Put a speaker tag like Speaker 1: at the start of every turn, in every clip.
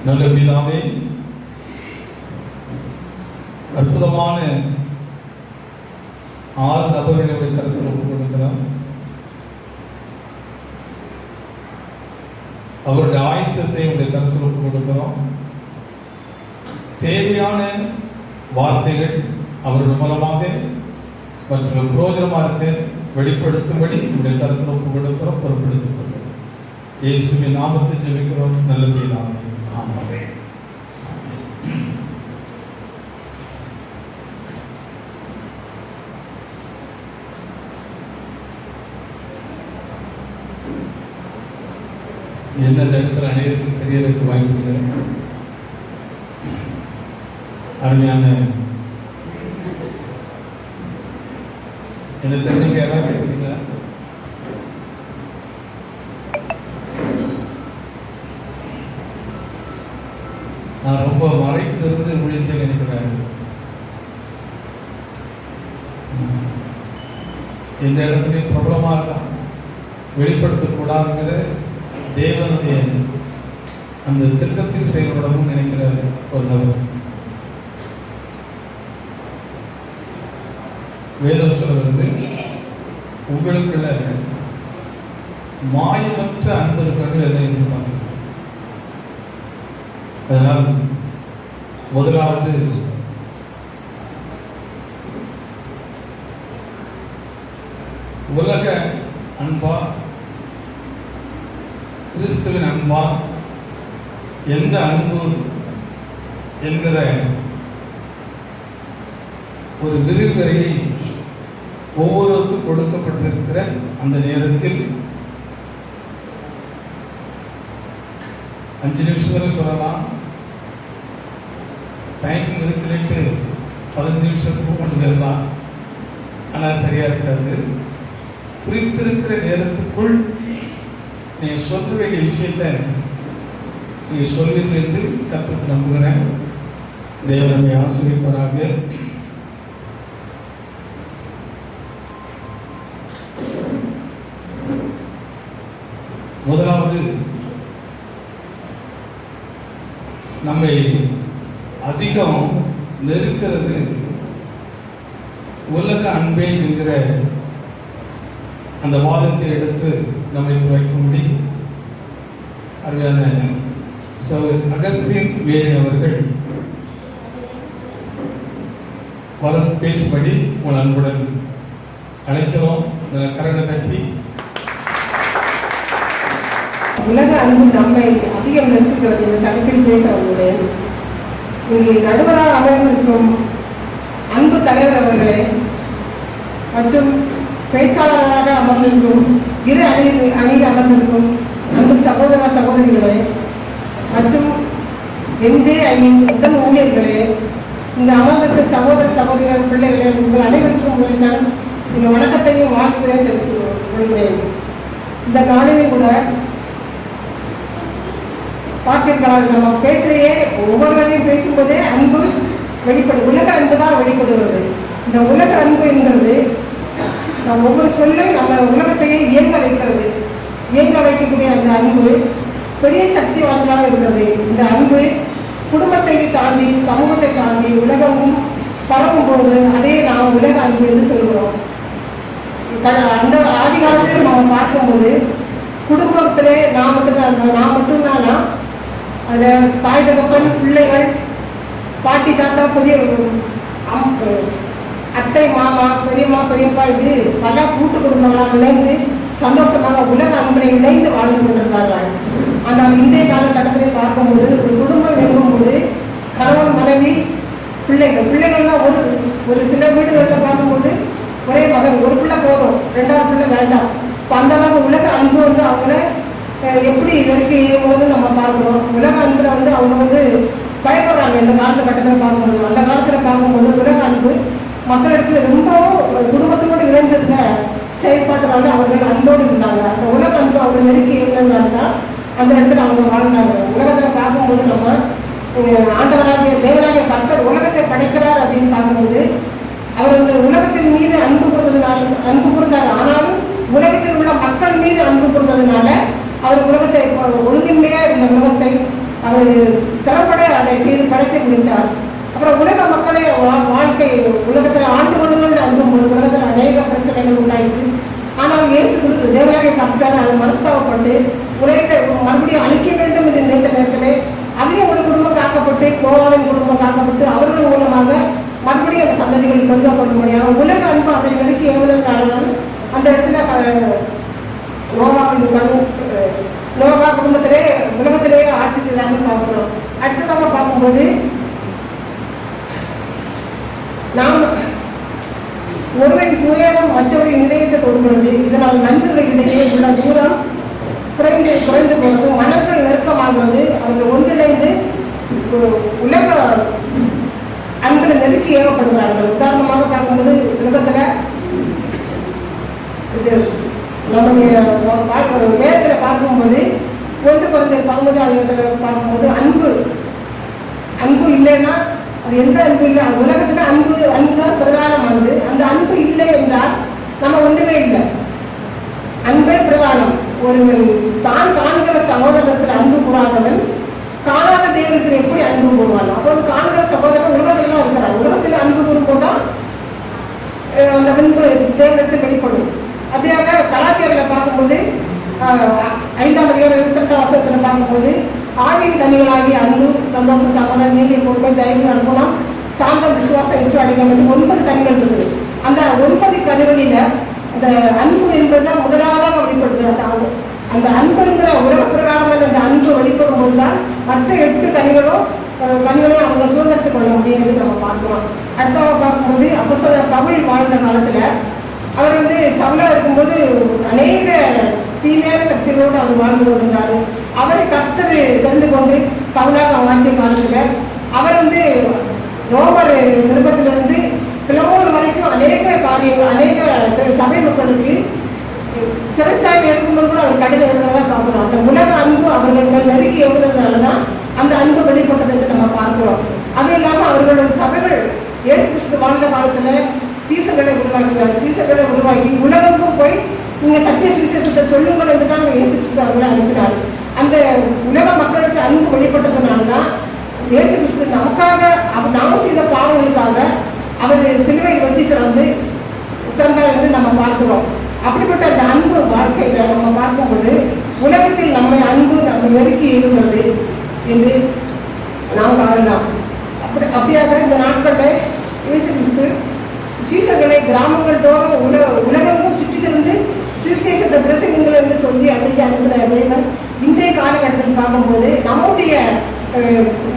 Speaker 1: நல்ல பிதாவே, அற்புதமான 6 நபர்களுடைய கருத்தில் ஒப்புக் கொடுக்கிறோம். அவருடைய ஆயத்தத்தை உடைய கருத்தில் ஒப்புக் கொடுக்கிறோம். தேவையான வார்த்தைகள் அவர்கள் மூலமாக மற்றும் புரோஜனமாக இருக்க வெளிப்படுத்தும்படி உடைய கருத்தில் ஒப்புக் கொடுக்கிறோம். பொறுப்படுத்திக் கொள்கிறோம். இயேசுவின் நாமத்தை ஜெபிக்கிறோம் நல்ல பிதாவே. ஆமென். என்ன இடத்துல அனைவருக்கும் தெரியறதுக்கு வாய்ப்பு இல்லை. அருமையான என்ன தெரிஞ்சவங்க யாராவது இருக்கீங்களா? நான் ரொம்ப மறைந்திருந்து முடிச்சு நினைக்கிறேன். இந்த இடத்துலையும் பிரபலமா இருக்கான், வெளிப்படுத்தக்கூடாதுங்கிற தேவனுடைய அந்த திட்டத்தில் செயல்படவும் நினைக்கிற ஒரு நபர். வேதம் சொல்றது, உங்களுக்குள்ள மாயமற்ற அன்பு இருக்கிறது எதை எதிர்பார்க்கிறது. அதனால் முதலாவது உலக அன்பா, கிறிஸ்துவின் அன்பா, எந்த அன்பு என்கிற ஒரு விரிவுரையை ஒவ்வொருவருக்கும் கொடுக்கப்பட்டிருக்கிற அந்த நேரத்தில் 5 நிமிஷம் வரை சொல்லலாம். டைம் இருக்குன்ட்டு 15 நிமிஷத்துக்கு கொண்டு வரலாம். ஆனால் சரியா இருக்காது. குறித்திருக்கிற நேரத்துக்குள் நீங்க சொல்ல வேண்டிய விஷயத்தை நீங்க சொல்லுங்கள் என்று கற்றுக்கு நம்புகிறேன். தேவனை ஆசிரியப்பராக. முதலாவது, நம்மை அதிகம் நெருக்கிறது உலக அன்பே என்கிற அந்த வாதத்தை எடுத்து நம்மை வைக்கும்படி அருமையான அகஸ்டின் மேரி அவர்கள் வரும் பேசும்படி உங்கள் அன்புடன் அழைக்கிறோம். கரங்களை தட்டி.
Speaker 2: உலக அன்பு நம்மை அதிகம் நிறுத்துகிறது இந்த தலைப்பில் பேச வந்துள்ளேன். இங்கே நடுவராக அமர்ந்திருக்கும் அன்பு தலைவர் அவர்களே மற்றும் பேச்சாளராக அமர்ந்திருக்கும் இரு அணியில் அமர்ந்திருக்கும் அன்பு சகோதர சகோதரிகளே மற்றும் MJIயின் உடன் ஊழியர்களே, இங்கு அமர்ந்திருக்கும் சகோதர சகோதரிகள் பிள்ளைகளே, உங்கள் அனைவருக்கும் உங்களுக்கான இந்த வணக்கத்தையும் வாழ்த்துக்களையும் தெரிவித்துக் கொள்கிறேன். இந்த நாளிலும் கூட பார்த்திருக்கலாம், நம்ம பேச்சிலேயே ஒவ்வொருவரையும் பேசும்போதே அன்பு வெளிப்படும். உலக அன்பு தான் வெளிப்படுகிறது. இந்த உலக அன்பு என்கிறது நம்ம ஒவ்வொரு சொல்லும் நம்ம உலகத்தையே இயங்க வைக்கிறது. இயங்க வைக்கக்கூடிய அந்த அன்பு பெரிய சக்தி வாய்ந்ததாக இருக்கிறது. இந்த அன்பு குடும்பத்தை தாண்டி, சமூகத்தை தாண்டி உலகமும் பரவும் போது அதே நாம் உலக அன்பு என்று சொல்கிறோம். அந்த ஆதி காலத்தில் நம்ம பார்க்கும்போது குடும்பத்திலே நான் மட்டும்தானா, அதில் தாய் தகப்பன், பிள்ளைகள், பாட்டி தாத்தா, பெரிய அத்தை மாமா, பெரியம்மா பெரியப்பா, இது பல கூட்டு குடும்பங்களாக இணைந்து சந்தோஷமாக உலக அன்பனை இணைந்து வாழ்ந்து கொண்டிருந்தார்கள். ஆனால் இன்றைய காலகட்டத்திலே பார்க்கும்போது ஒரு குடும்பம் இருக்கும்போது கணவன் மனைவி பிள்ளைகள்லாம் ஒரு சில வீடுகளில் பார்க்கும்போது ஒரே மகன், ஒரு பிள்ளை போதும், 2வது பிள்ளை வேண்டாம். இப்போ அந்த அளவுக்கு உலக அன்பு அவங்கள எப்படி இது வரைக்கும் இருக்கும்போது நம்ம பார்க்குறோம். உலக அன்புல அவங்க பயப்படுறாங்க இந்த காலகட்டத்தில் பார்க்கும்போது. அந்த காலத்தில் பார்க்கும்போது உலக அன்பு மக்களிடத்துல ரொம்பவும் குடும்பத்தோடு இணைந்திருந்த செயல்பாட்டுனால அவர்கள் அன்போடு இருந்தாங்க. அந்த உலக அன்பு அவங்க நெருக்கி இருந்ததுனால அந்த இடத்துல அவங்க வாழ்ந்தாங்க. உலகத்தில் பார்க்கும்போது நம்ம ஆண்டவராகிய தேவனாகிய கர்த்தர் உலகத்தை படைக்கிறார் அப்படின்னு பார்க்கும்போது அவர் உலகத்தின் மீது அன்பு கூர்ந்தார். ஆனாலும் உலகத்தில் உள்ள மக்கள் மீது அன்பு கூர்ந்ததுனால அவர் உலகத்தை ஒழுங்கின்மையா இருந்த உலகத்தை அவர் திறம்பட அதை செய்து படைத்து முடித்தார். அப்புறம் உலக மக்களே வாழ்க்கை உலகத்தில் ஆண்டு கொள்ளுங்கள் அனுப்பும்போது உலகத்தில் அநேக பிரச்சனைகள் உண்டாயிடுச்சு. ஆனால் இயேசு கிறிஸ்து தேவனாகிய கர்த்தர் அதை மனஸ்தாபப்பட்டு உலகத்தை மறுபடியும் அழிக்க வேண்டும் என்று நினைத்த நேரத்திலே அதிலே ஒரு குடும்பம் காக்கப்பட்டு, கோவாவின் குடும்பம் காக்கப்பட்டு, அவர்கள் மூலமாக மறுபடியும் அந்த சந்ததிகள் பெருகப்பட முடியாது. உலக அன்பு அப்படி நெருக்கி ஏவுவதனால அந்த இடத்துல நோவா குடும்பத்திலே உலகத்திலேயே ஆட்சி செய்தாங்கன்னு பார்க்கிறோம். அடுத்ததாக பார்க்கும்போது நாம் ஒருவரின் துயரம் மற்றவரின் இதயத்தை தொடுகிறது. இதனால் மனிதர்களிடையே உள்ள தூரம் குறைந்து போகிறது, மனங்கள் நெருக்கமாகிறது. அவர்கள் ஒன்றிணைந்து உலக அன்பில் நெருக்கி ஏவப்படுகிறார்கள். உதாரணமாக பார்க்கும்போது உலகத்துல நம்முடைய வேதத்தில் பார்க்கும்போது 1 Corinthians 11 பார்க்கும்போது அன்பு இல்லைன்னா அது எந்த அன்பு இல்லை. உலகத்துல அன்பு தான் பிரதானமானது. அந்த அன்பு இல்லை என்றால் நம்ம ஒன்றுமே இல்லை. அன்பே பிரதானம். ஒருவன் தான் காண்கிற சகோதரத்தில் அன்பு கூறாதவன் காணாத தேவனத்தில் எப்படி அன்பு கூறுவான்? அப்போது காண்கிற சகோதரன் உலகத்திலாம் இருக்கிறார். உலகத்தில் அன்பு கூறும்போதுதான் அந்த அன்பு தேவனத்தில் வெளிப்படும். அப்படியாக கலாச்சாரத்தில் பார்க்கும்போது 5ஆம் அதிகாரம் 22 பார்க்கும்போது ஆவியின் கனிகளாகிய அன்பு, சந்தோஷம், சமாதானம், நீதி, பொறுமை, தைரியம், அனுபவம், சாந்தம், விசுவாசம், இச்சையடக்கம் என்று 9 கனிகள் இருக்குது. அந்த 9 கனிகளில அந்த அன்பு என்பதுதான் முதலாவதாக வெளிப்படுது. அந்த அன்புங்கிற உலக பிரகாரமான அந்த அன்பு வெளிப்படும் போதுதான் மற்ற 8 கனிகளையும் அவங்க சுதந்திரத்துக் கொள்ள முடியும் என்று நம்ம பார்க்கலாம். அடுத்தவங்க பார்க்கும்போது அப்போஸ்தலர் பவுல் வாழ்ந்த காலத்துல அவர் சவுலா இருக்கும்போது அநேக தீமையான சக்திகளோடு அவர் வாழ்ந்து கொண்டிருந்தார். அவரை கர்த்தர் தெரிந்து கொண்டு பவுலாக வாழ்க்கை காலத்துல அவர் ரோமர் நிருபத்திலிருந்து பிளவோன் வரைக்கும் அநேக காரியங்கள், அநேக சபை மக்களுக்கு சிறைச்சாலையில் இருக்கும்போது கூட அவர் கடிதம் எழுதுறதா பார்க்கிறோம். அந்த உலக அன்பு அவர்கள் நெருக்கி எழுதுறதுனாலதான் அந்த அன்பு வெளிப்பட்டது என்று நம்ம பார்க்கிறோம். அது இல்லாமல் அவர்களோட சபைகள் இயேசு கிறிஸ்து வாழ்ந்த காலத்துல சீசர்களை உருவாக்கினார். சீசர்களை உருவாக்கி உலகமும் போய் நீங்க சத்திய சுவிசேஷத்தை சொல்லுங்கள் என்று தான் இயேசு கிறிஸ்து அவர்களை அனுப்பினார். அந்த உலக மக்களுக்கு அன்பு வெளிப்பட்டதுனாலதான் இயேசு கிறிஸ்து நமக்காக நாம் செய்த பாவங்களுக்காக அவர் சிலுவையை வச்சு சிறந்தார் என்று நம்ம பார்க்கிறோம். அப்படிப்பட்ட அந்த அன்பு வாழ்க்கையில நம்ம பார்க்கும்போது உலகத்தில் நம்ம அன்பு நம்ம நெருக்கி எழுகிறது என்று நாம் காணலாம். அப்படியாக இந்த நாட்களில் இயேசு கிறிஸ்து சீசர்களை கிராமங்கள் தோறும் உலகமும் சுற்றி சென்று சுவிசேஷத்தை பிரசங்கங்கள் என்று சொல்லி அன்றைக்கு அனுப்பின தேவன் இன்றைய காலகட்டத்தில் பார்க்கும்போது நம்முடைய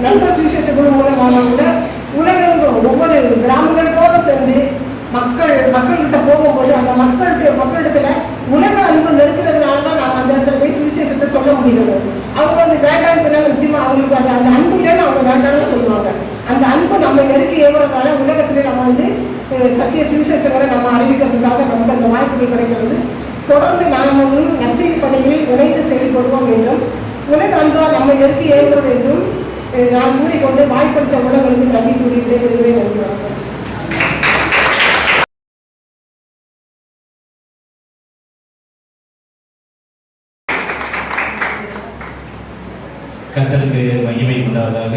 Speaker 2: நண்பர் சுவிசேஷ குழு மூலமாக கூட உலகெங்கும் ஒவ்வொரு கிராமங்கள் தோறும் சென்று மக்கள்கிட்ட போகும்போது அந்த மக்களிடத்துல உலக அன்பு நெருக்கிறதுனால தான் நாம் அந்த இடத்துல போய் சுவிசேஷத்தை சொல்ல முடியுது. அவங்க வேண்டாம்னு சொன்னாங்க, நிச்சயமா அவங்களுக்கு அந்த அன்பு இல்லைன்னு அவங்க வேண்டாம்னு சொல்லுவாங்க. அந்த அன்பு நம்ம நெருக்கி ஏவுறதுனால உலகத்திலே நம்ம சத்திய சுவிசேஷங்களை நம்ம அறிவிக்கிறதுக்காக நமக்கு அந்த வாய்ப்புகள் கிடைக்கிறது. தொடர்ந்து நாம் நற்செய்தி பணிகளில் இணைந்து செயல்படுவோம் என்றும் உலக அன்பாக நம்ம நெருக்கி ஏவுகிறது என்றும் நான் கூறிக்கொண்டு வாய்ப்படுத்த உலகளுக்கு நன்றி கூறி விடைபெறுகிறேன் என்று
Speaker 3: கர்த்தருக்கு மகிமை உண்டாவதாக.